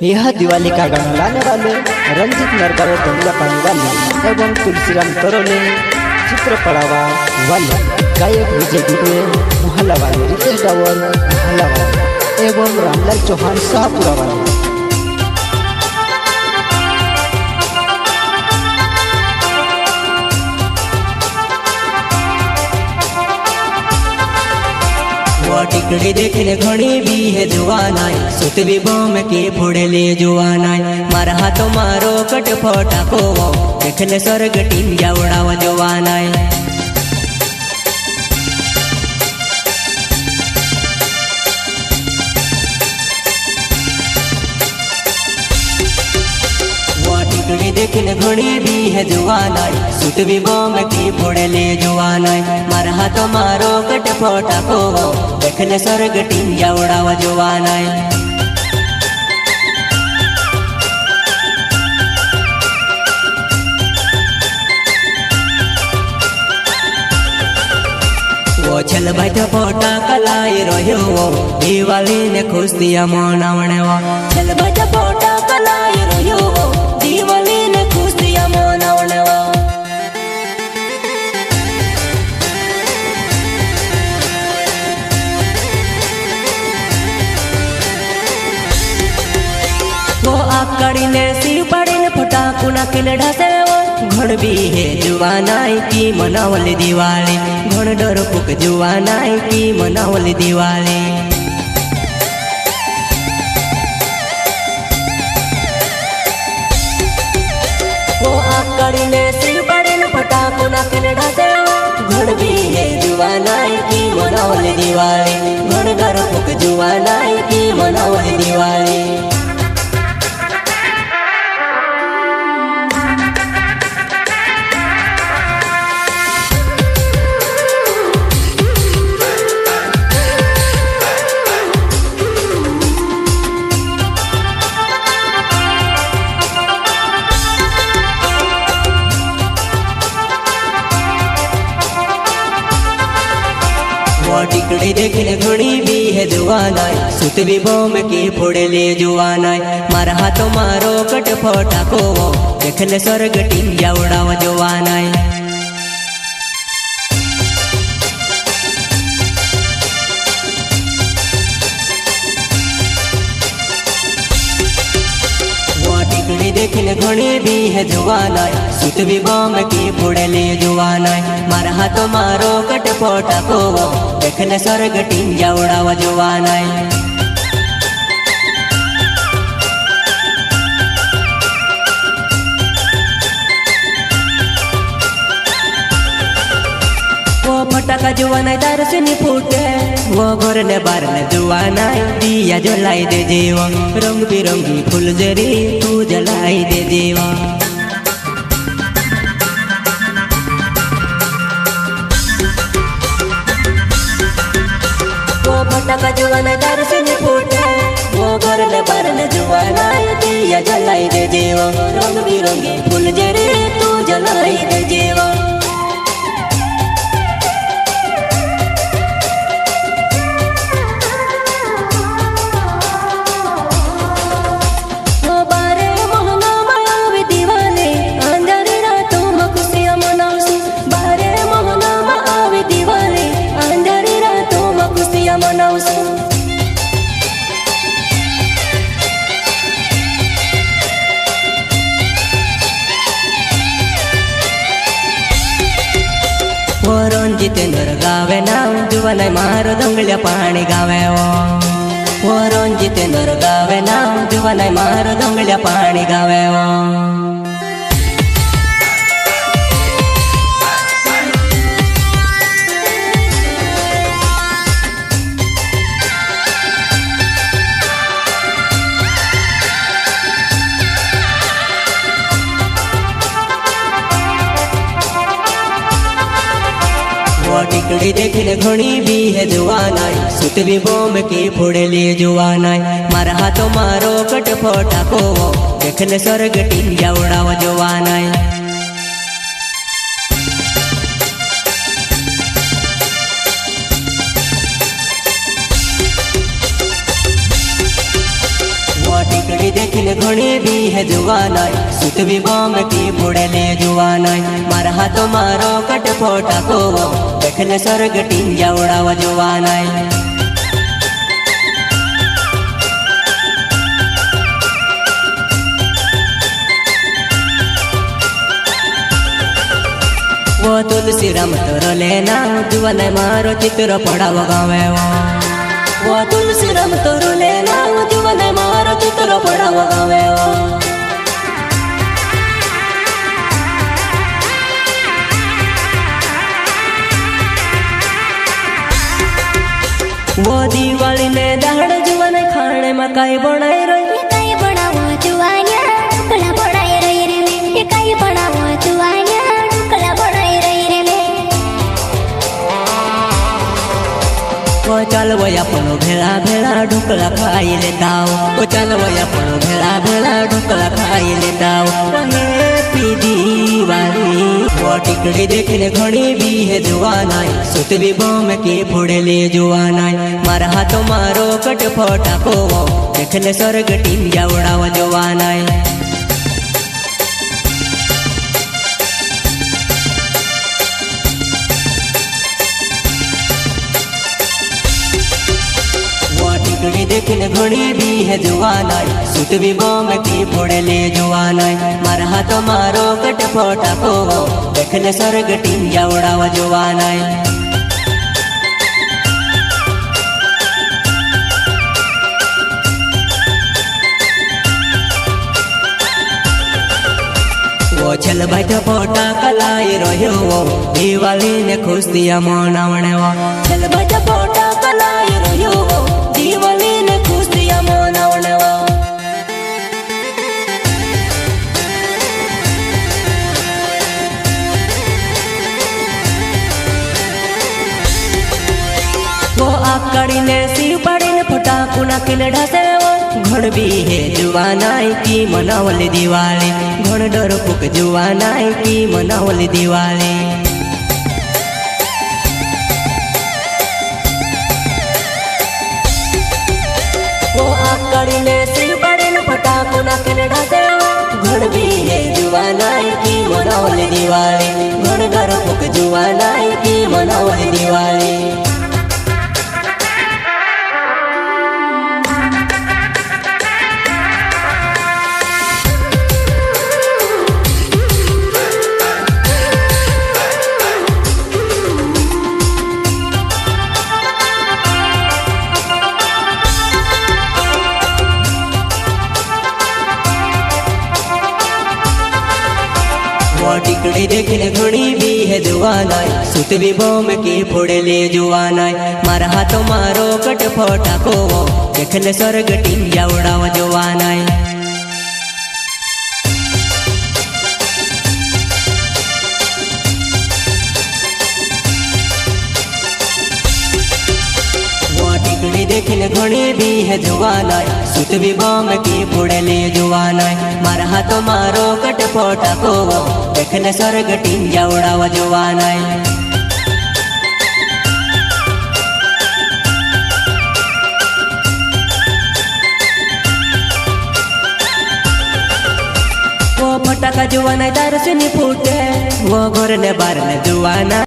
यह दिवाली का गाना लाने वाले रंजित नरगावे धंगला पानी वाले एवं तुलसीराम तरोले चित्र पड़ावा वाले गायक विजय दुबे मोहल्ला वाले रितेश डावर मोहल्ला वाले एवं रामलाल चौहान शाहपुरा वाले। टिकड़ी देखने घड़ी भी है जुआनाई सुत भी बम के फोड़े ले जुआनाई मारा हाथों मारो कट फोटा को देखने स्वर्ग टीम जा उड़ावा जुआनाई। टिकड़ी देखने घड़ी भी है जुआनाई सुत भी बम के फोड़े ले जुआनाई मारा हाथों मारो कट फोटा को देखने स्वर्ग टीम जा उड़ावा जुआनाई। वो छल बैठ फोटा कलाई रहो दिवाली ने खुश दिया मनावने वो छल बैठ फोटा कलाई रहो दिवाली ने खुश दिया मनावने वो। वो आकड़ी ने सी पड़ी ने फटाकू ना किले ढसे वो घड़ भी है जुआनाई की मनावली दिवाली घड़ डर पुक जुआनाई की मनावली दिवाली। वो आकड़ी ने सी पड़ी ने फटाकू ना किले ढसे वो घड़ भी है जुआनाई की मनावली दिवाली घड़ डर पुक जुआनाई की मनावली दिवाली। टिकड़ी देखने घड़ी भी है जुआनाई सुत भी बम के फोड़े ले जुआनाई मारा हाथों मारो कट फोटा को देखने स्वर्ग टीम जा उड़ावा जुआनाई। टिकड़ी देखने घड़ी भी है जुआनाई सुत भी बम के फोड़े ले जुआनाई मारा हाथों मारो कट फोटा को देखने स्वर्ग टीम जा उड़ावा जुआनाई। वो फटाका जुआनाई दार से नहीं फूटे वो घर ने बार ने जुआनाई दिया जलाई दे जीवा रंग बिरंगी फूल जरी तू जलाई दे जीवा। वो फटाका जुआनाई दार से नहीं फूटे वो घर ने बार ने जुआनाई दिया जलाई दे जीवा रंग बिरंगी फूल जरी तू जलाई दे जीवा। वो रंजित नरगावे नाम जुआनाई मारो दंगल्या पाणी गावे वो रंजित नरगावे नाम जुआनाई मारो दंगल्या पाणी गावे वो। टिकड़ी देखने घड़ी भी है जुआनाई सुत भी बम के फोड़े ले जुआनाई मारा हाथों मारो कट फोटा को देखने स्वर्ग टीम जा उड़ावा जुआनाई। टिकड़ी देखने देखने घणी भी है जुवानाई सुतवी बॉम्ब की फोड़ले जुवानाई मारा हाथों मारो कट फोटा को देखले स्वर्ग टिंजा उड़ावा जुवानाई वो तुलसी राम तोरो लेना जुवानाई मारो चित्र पड़ावा गावे वो तुलसी राम तोरो लेना जुवानाई मारो चित्र पड़ावा गावे वो दिवाली ने दाड़ जुवानाई खाने में काई बनाई रही काई बनावो जुवानिया ढोकला बनाई रही रे मैं काई बनावो जुवानिया ढोकला बनाई रही रे मैं वो चल वया पनो भेला भेला ढोकला खाई लेता वो चल वया पनो भेला भेला ढोकला खाई लेता हैप्पी दिवाली वो टिकड़ी देखने घणी भी है जुवानाई सुतवी बॉम्ब के फोड़ले जुवानाई मारा हाथों मारो कट फोटा को देखले स्वर्ग टिंजा उड़ावा जुवानाई टिकड़ी देखने घणी भी है जुवानाई सुतवी बॉम्ब की फोड़ले जुवानाई मारा हाथों मारो कट फोटा को देखले स्वर्ग टिंजा उड़ावा जुवानाई वो छल बैठ फोटा कलाई रह्यो दिवाली ने खुश दिया मनावणे छल बैठ फोटा कलाई रह्यो दिवाली ने खुश दिया मनावणे वो आकड़ी ने सिर पड़ी ने फटाकू नाखीने ढासे घण भी है जुवानाई की मनावली दिवाली घण डरपुक जुवानाई की मनावली दिवाली वो आकड़ी ने सिर पड़ी ने फटाकू नाखीने ढासे घण भी है जुवानाई की मनावली दिवाली घण डरपुक जुवानाई की मनावली दिवाली वो टिकड़ी देखने घणी भी है जुवानाई सुतवी बॉम्ब की फोड़ले जुवानाई मारा हाथों मारो कट फोटा को देखले स्वर्ग टिंजा उड़ावा जुवानाई टिकड़ी देखने घणी भी है जुवानाई सुतवी बॉम्ब की फोड़ले जुवानाई मारा हाथों मारो कट फोटा को देखले स्वर्ग टिंजा उड़ावा जुवानाई वो फटाका जुवानाई दारू से नहीं फूटे वो घर ने बार ने जुवाना